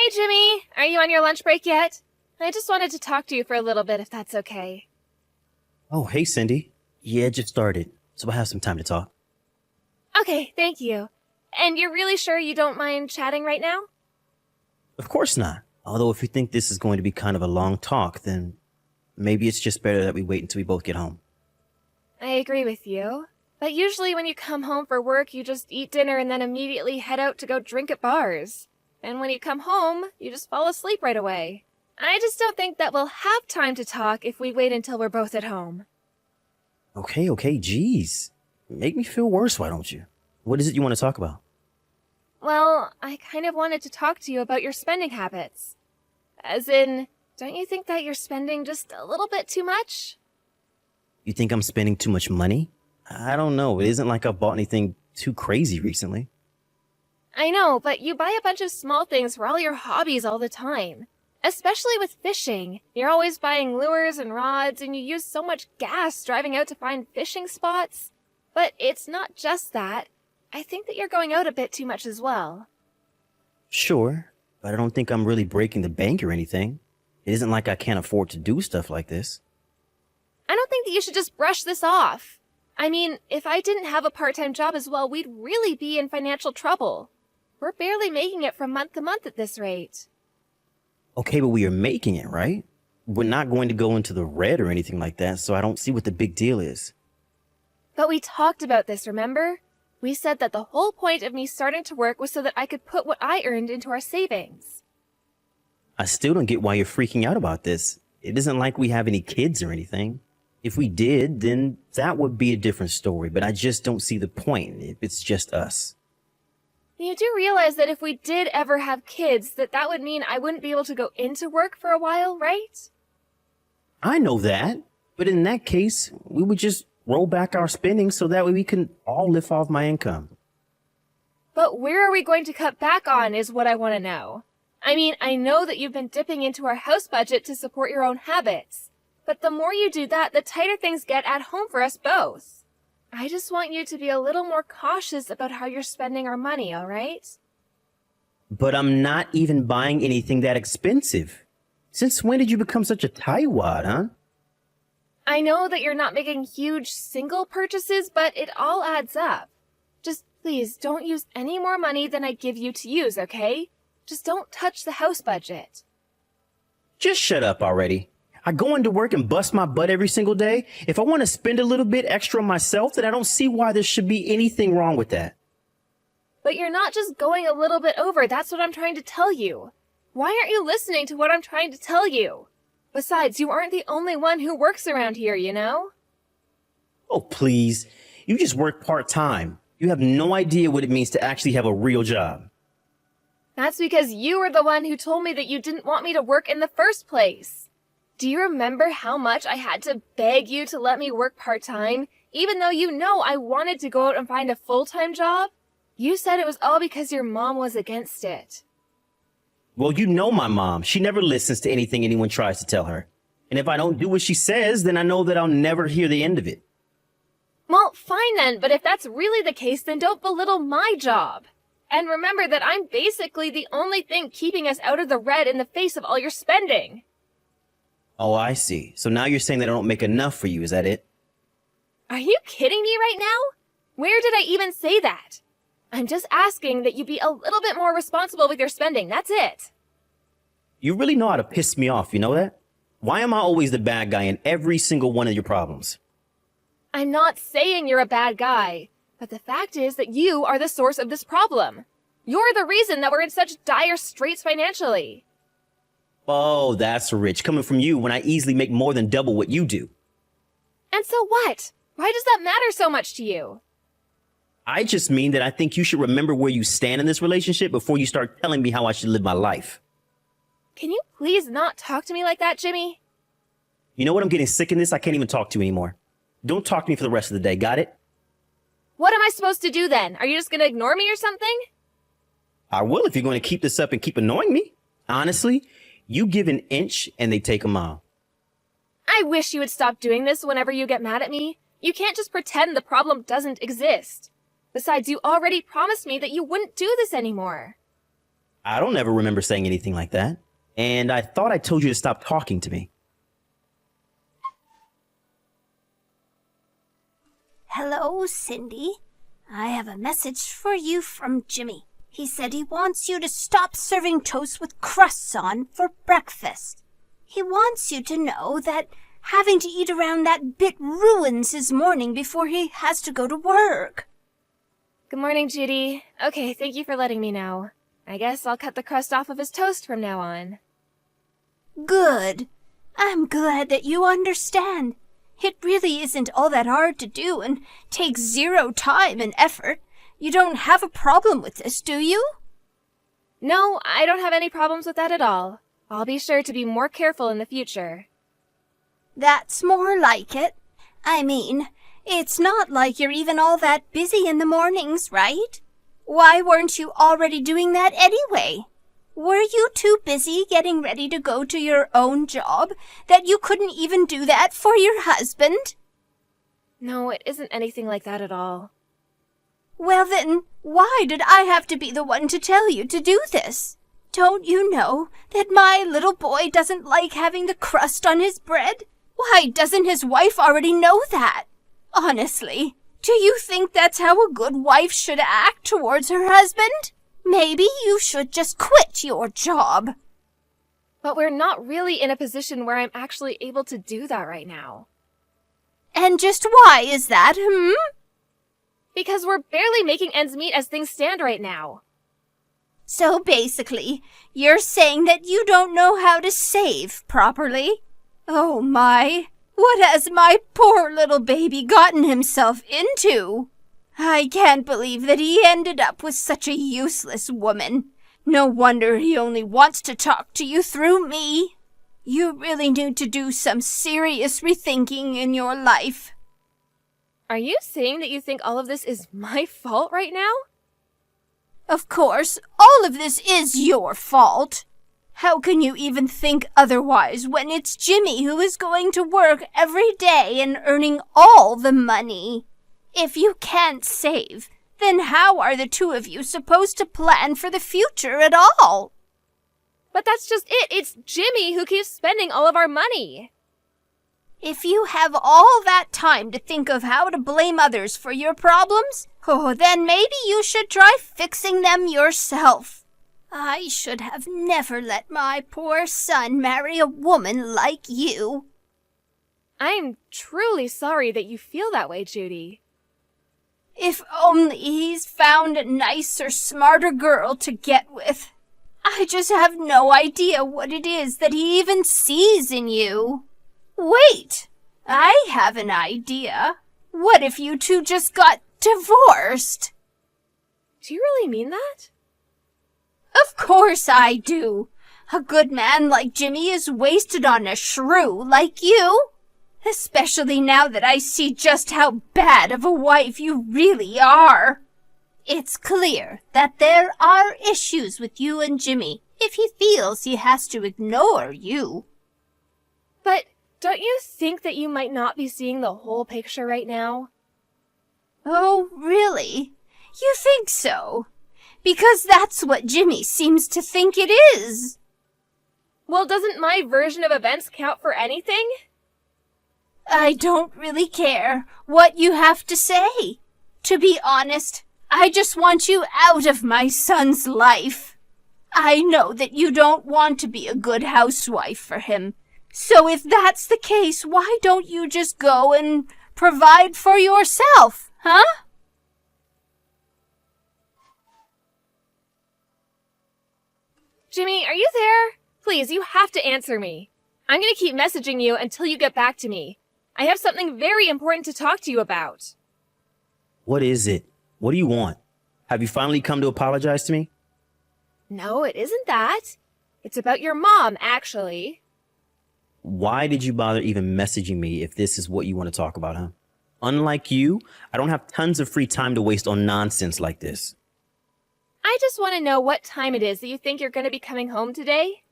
Hey, Jimmy! Are you on your lunch break yet? I just wanted to talk to you for a little bit, if that's okay. Oh, hey, Cindy. Yeah, it just started, so I have some time to talk. Okay, thank you. And you're really sure you don't mind chatting right now? Of course not. Although if you think this is going to be kind of a long talk, then maybe it's just better that we wait until we both get home. I agree with you. But usually when you come home for work, you just eat dinner and then immediately head out to go drink at bars. And when you come home, you just fall asleep right away. I just don't think that we'll have time to talk if we wait until we're both at home. Okay, geez. Make me feel worse, why don't you? What is it you want to talk about? Well, I kind of wanted to talk to you about your spending habits. As in, don't you think that you're spending just a little bit too much? You think I'm spending too much money? I don't know. It isn't like I've bought anything too crazy recently. I know, but you buy a bunch of small things for all your hobbies all the time. Especially with fishing. You're always buying lures and rods, and you use so much gas driving out to find fishing spots. But it's not just that. I think that you're going out a bit too much as well. Sure, but I don't think I'm really breaking the bank or anything. It isn't like I can't afford to do stuff like this. I don't think that you should just brush this off. I mean, if I didn't have a part-time job as well, we'd really be in financial trouble. We're barely making it from month to month at this rate. Okay, but we are making it, right? We're not going to go into the red or anything like that, so I don't see what the big deal is. But we talked about this, remember? We said that the whole point of me starting to work was so that I could put what I earned into our savings. I still don't get why you're freaking out about this. It isn't like we have any kids or anything. If we did, then that would be a different story, but I just don't see the point if it's just us. You do realize that if we did ever have kids, that would mean I wouldn't be able to go into work for a while, right? I know that, but in that case, we would just roll back our spending so that way we can all live off my income. But where are we going to cut back on is what I want to know. I mean, I know that you've been dipping into our house budget to support your own habits. But the more you do that, the tighter things get at home for us both. I just want you to be a little more cautious about how you're spending our money, all right? But I'm not even buying anything that expensive. Since when did you become such a tightwad, huh? I know that you're not making huge single purchases, but it all adds up. Just please don't use any more money than I give you to use, okay? Just don't touch the house budget. Just shut up already. I go into work and bust my butt every single day. If I want to spend a little bit extra on myself, then I don't see why there should be anything wrong with that. But you're not just going a little bit over, that's what I'm trying to tell you. Why aren't you listening to what I'm trying to tell you? Besides, you aren't the only one who works around here, you know? Oh, please. You just work part-time. You have no idea what it means to actually have a real job. That's because you were the one who told me that you didn't want me to work in the first place. Do you remember how much I had to beg you to let me work part-time, even though you know I wanted to go out and find a full-time job? You said it was all because your mom was against it. Well, you know my mom. She never listens to anything anyone tries to tell her. And if I don't do what she says, then I know that I'll never hear the end of it. Well, fine then, but if that's really the case, then don't belittle my job. And remember that I'm basically the only thing keeping us out of the red in the face of all your spending. Oh, I see. So now you're saying that I don't make enough for you, is that it? Are you kidding me right now? Where did I even say that? I'm just asking that you be a little bit more responsible with your spending, that's it. You really know how to piss me off, you know that? Why am I always the bad guy in every single one of your problems? I'm not saying you're a bad guy, but the fact is that you are the source of this problem. You're the reason that we're in such dire straits financially. Oh, that's rich coming from you when I easily make more than double what you do. And so what? Why does that matter so much to you? I just mean that I think you should remember where you stand in this relationship before you start telling me how I should live my life. Can you please not talk to me like that, Jimmy? You know what? I'm getting sick of this. I can't even talk to you anymore. Don't talk to me for the rest of the day, got it? What am I supposed to do then? Are you just going to ignore me or something? I will if you're going to keep this up and keep annoying me. Honestly, you give an inch and they take a mile. I wish you would stop doing this whenever you get mad at me. You can't just pretend the problem doesn't exist. Besides, you already promised me that you wouldn't do this anymore. I don't ever remember saying anything like that. And I thought I told you to stop talking to me. Hello, Cindy. I have a message for you from Jimmy. He said he wants you to stop serving toast with crusts on for breakfast. He wants you to know that having to eat around that bit ruins his morning before he has to go to work. Good morning, Judy. Okay, thank you for letting me know. I guess I'll cut the crust off of his toast from now on. Good. I'm glad that you understand. It really isn't all that hard to do and takes zero time and effort. You don't have a problem with this, do you? No, I don't have any problems with that at all. I'll be sure to be more careful in the future. That's more like it. I mean, it's not like you're even all that busy in the mornings, right? Why weren't you already doing that anyway? Were you too busy getting ready to go to your own job that you couldn't even do that for your husband? No, it isn't anything like that at all. Well then, why did I have to be the one to tell you to do this? Don't you know that my little boy doesn't like having the crust on his bread? Why doesn't his wife already know that? Honestly, do you think that's how a good wife should act towards her husband? Maybe you should just quit your job. But we're not really in a position where I'm actually able to do that right now. And just why is that, Because we're barely making ends meet as things stand right now. So basically, you're saying that you don't know how to save properly? Oh my, what has my poor little baby gotten himself into? I can't believe that he ended up with such a useless woman. No wonder he only wants to talk to you through me. You really need to do some serious rethinking in your life. Are you saying that you think all of this is my fault right now? Of course, all of this is your fault. How can you even think otherwise when it's Jimmy who is going to work every day and earning all the money? If you can't save, then how are the two of you supposed to plan for the future at all? But that's just it. It's Jimmy who keeps spending all of our money. If you have all that time to think of how to blame others for your problems, then maybe you should try fixing them yourself. I should have never let my poor son marry a woman like you. I'm truly sorry that you feel that way, Judy. If only he's found a nicer, smarter girl to get with. I just have no idea what it is that he even sees in you. Wait, I have an idea. What if you two just got divorced? Do you really mean that? Of course I do. A good man like Jimmy is wasted on a shrew like you. Especially now that I see just how bad of a wife you really are. It's clear that there are issues with you and Jimmy if he feels he has to ignore you. But don't you think that you might not be seeing the whole picture right now? Oh, really? You think so? Because that's what Jimmy seems to think it is. Well, doesn't my version of events count for anything? I don't really care what you have to say. To be honest, I just want you out of my son's life. I know that you don't want to be a good housewife for him. So if that's the case, why don't you just go and provide for yourself, huh? Jimmy, are you there? Please, you have to answer me. I'm going to keep messaging you until you get back to me. I have something very important to talk to you about. What is it? What do you want? Have you finally come to apologize to me? No, it isn't that. It's about your mom, actually. Why did you bother even messaging me if this is what you want to talk about, huh? Unlike you, I don't have tons of free time to waste on nonsense like this. I just want to know what time it is that you think you're going to be coming home today.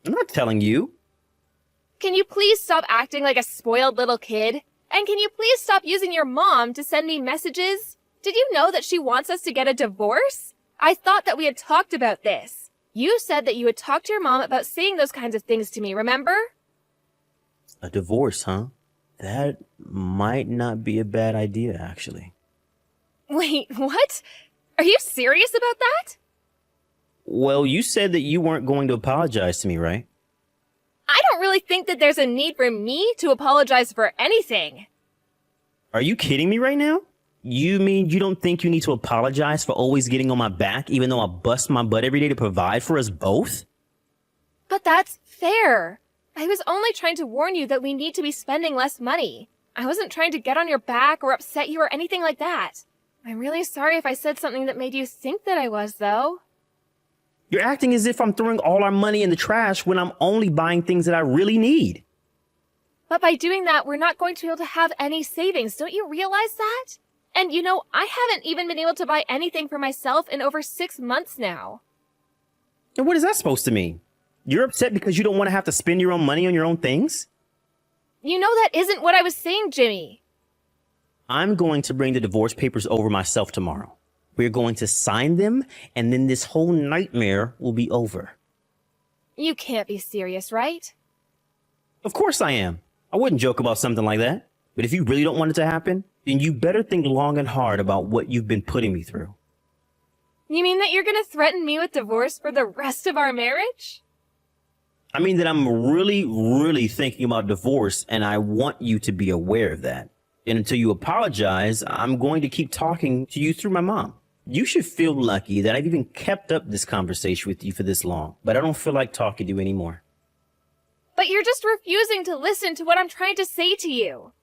I'm not telling you. Can you please stop acting like a spoiled little kid? And can you please stop using your mom to send me messages? Did you know that she wants us to get a divorce? I thought that we had talked about this. You said that you had talked to your mom about saying those kinds of things to me, remember? A divorce, huh? That might not be a bad idea, actually. Wait, what? Are you serious about that? Well, you said that you weren't going to apologize to me, right? I don't really think that there's a need for me to apologize for anything. Are you kidding me right now? You mean you don't think you need to apologize for always getting on my back, even though I bust my butt every day to provide for us both? But that's fair. I was only trying to warn you that we need to be spending less money. I wasn't trying to get on your back or upset you or anything like that. I'm really sorry if I said something that made you think that I was, though. You're acting as if I'm throwing all our money in the trash when I'm only buying things that I really need. But by doing that, we're not going to be able to have any savings. Don't you realize that? And you know, I haven't even been able to buy anything for myself in over 6 months now. And what is that supposed to mean? You're upset because you don't want to have to spend your own money on your own things? You know that isn't what I was saying, Jimmy. I'm going to bring the divorce papers over myself tomorrow. We're going to sign them, and then this whole nightmare will be over. You can't be serious, right? Of course I am. I wouldn't joke about something like that. But if you really don't want it to happen, then you better think long and hard about what you've been putting me through. You mean that you're gonna threaten me with divorce for the rest of our marriage? I mean that I'm really thinking about divorce, and I want you to be aware of that. And until you apologize, I'm going to keep talking to you through my mom. You should feel lucky that I've even kept up this conversation with you for this long, but I don't feel like talking to you anymore. But you're just refusing to listen to what I'm trying to say to you.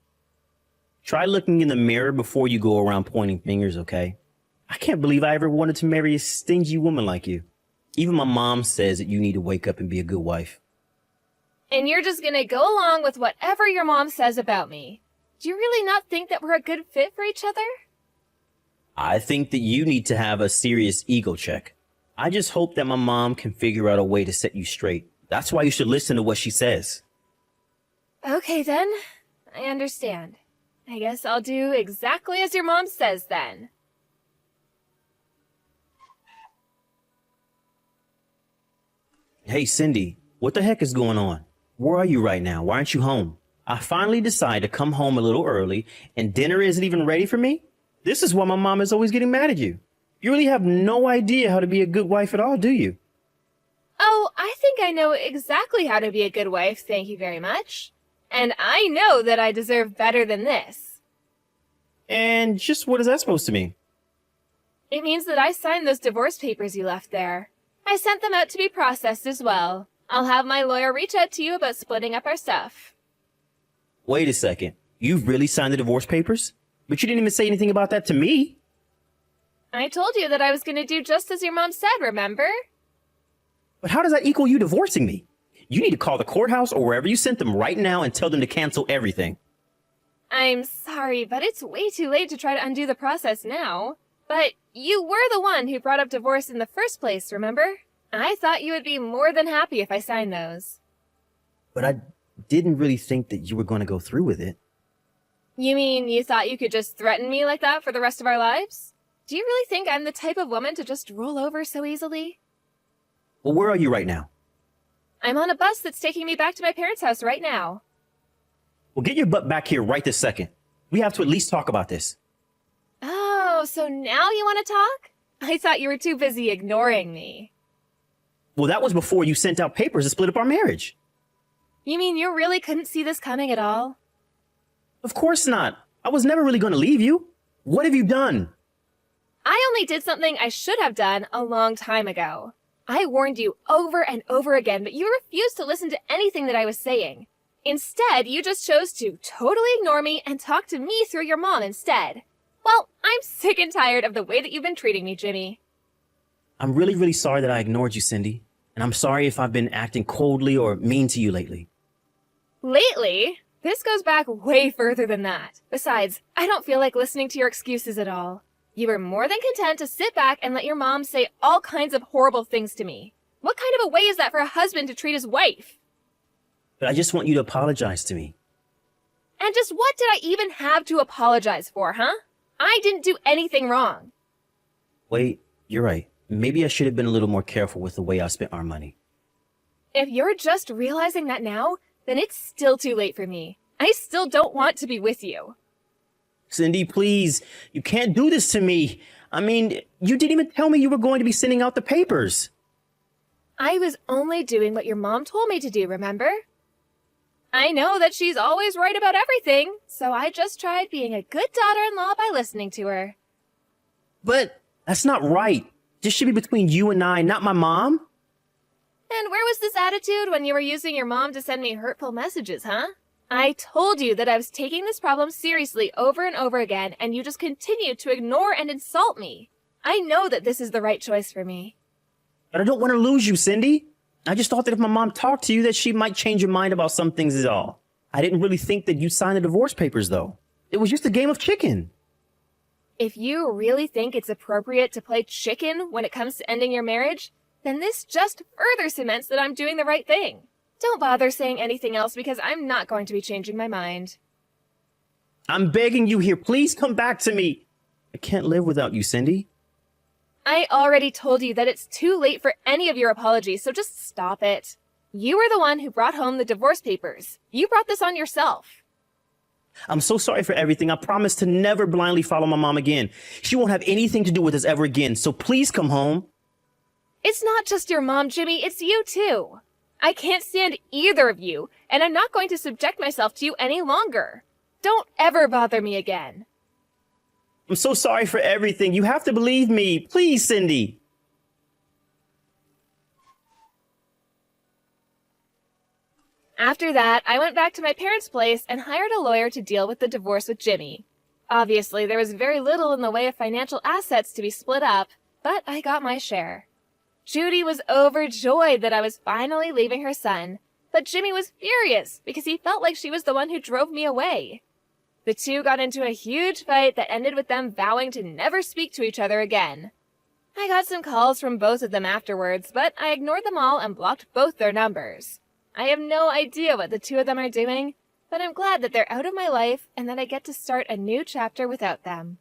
Try looking in the mirror before you go around pointing fingers, okay? I can't believe I ever wanted to marry a stingy woman like you. Even my mom says that you need to wake up and be a good wife. And you're just gonna go along with whatever your mom says about me. Do you really not think that we're a good fit for each other? I think that you need to have a serious ego check. I just hope that my mom can figure out a way to set you straight. That's why you should listen to what she says. Okay then, I understand. I guess I'll do exactly as your mom says then. Hey, Cindy, what the heck is going on? Where are you right now? Why aren't you home? I finally decided to come home a little early, and dinner isn't even ready for me? This is why my mom is always getting mad at you. You really have no idea how to be a good wife at all, do you? Oh, I think I know exactly how to be a good wife, thank you very much. And I know that I deserve better than this. And just what is that supposed to mean? It means that I signed those divorce papers you left there. I sent them out to be processed as well. I'll have my lawyer reach out to you about splitting up our stuff. Wait a second. You really signed the divorce papers? But you didn't even say anything about that to me. I told you that I was going to do just as your mom said, remember? But how does that equal you divorcing me? You need to call the courthouse or wherever you sent them right now and tell them to cancel everything. I'm sorry, but it's way too late to try to undo the process now. But you were the one who brought up divorce in the first place, remember? I thought you would be more than happy if I signed those. But I didn't really think that you were going to go through with it. You mean you thought you could just threaten me like that for the rest of our lives? Do you really think I'm the type of woman to just roll over so easily? Well, where are you right now? I'm on a bus that's taking me back to my parents' house right now. Well, get your butt back here right this second. We have to at least talk about this. Oh, so now you want to talk? I thought you were too busy ignoring me. Well, that was before you sent out papers to split up our marriage. You mean you really couldn't see this coming at all? Of course not. I was never really going to leave you. What have you done? I only did something I should have done a long time ago. I warned you over and over again, but you refused to listen to anything that I was saying. Instead, you just chose to totally ignore me and talk to me through your mom instead. Well, I'm sick and tired of the way that you've been treating me, Jimmy. I'm really sorry that I ignored you, Cindy. And I'm sorry if I've been acting coldly or mean to you lately. Lately? This goes back way further than that. Besides, I don't feel like listening to your excuses at all. You were more than content to sit back and let your mom say all kinds of horrible things to me. What kind of a way is that for a husband to treat his wife? But I just want you to apologize to me. And just what did I even have to apologize for, huh? I didn't do anything wrong. Wait, you're right. Maybe I should have been a little more careful with the way I spent our money. If you're just realizing that now, then it's still too late for me. I still don't want to be with you. Cindy, please, you can't do this to me. I mean, you didn't even tell me you were going to be sending out the papers. I was only doing what your mom told me to do, remember? I know that she's always right about everything, so I just tried being a good daughter-in-law by listening to her. But that's not right. This should be between you and I, not my mom. And where was this attitude when you were using your mom to send me hurtful messages, huh? I told you that I was taking this problem seriously over and over again, and you just continued to ignore and insult me. I know that this is the right choice for me. But I don't want to lose you, Cindy. I just thought that if my mom talked to you that she might change your mind about some things is all. I didn't really think that you'd sign the divorce papers, though. It was just a game of chicken. If you really think it's appropriate to play chicken when it comes to ending your marriage, then this just further cements that I'm doing the right thing. Don't bother saying anything else because I'm not going to be changing my mind. I'm begging you here. Please come back to me. I can't live without you, Cindy. I already told you that it's too late for any of your apologies, so just stop it. You were the one who brought home the divorce papers. You brought this on yourself. I'm so sorry for everything. I promise to never blindly follow my mom again. She won't have anything to do with us ever again, so please come home. It's not just your mom, Jimmy, it's you too. I can't stand either of you, and I'm not going to subject myself to you any longer. Don't ever bother me again. I'm so sorry for everything. You have to believe me. Please, Cindy. After that, I went back to my parents' place and hired a lawyer to deal with the divorce with Jimmy. Obviously, there was very little in the way of financial assets to be split up, but I got my share. Judy was overjoyed that I was finally leaving her son, but Jimmy was furious because he felt like she was the one who drove me away. The two got into a huge fight that ended with them vowing to never speak to each other again. I got some calls from both of them afterwards, but I ignored them all and blocked both their numbers. I have no idea what the two of them are doing, but I'm glad that they're out of my life and that I get to start a new chapter without them.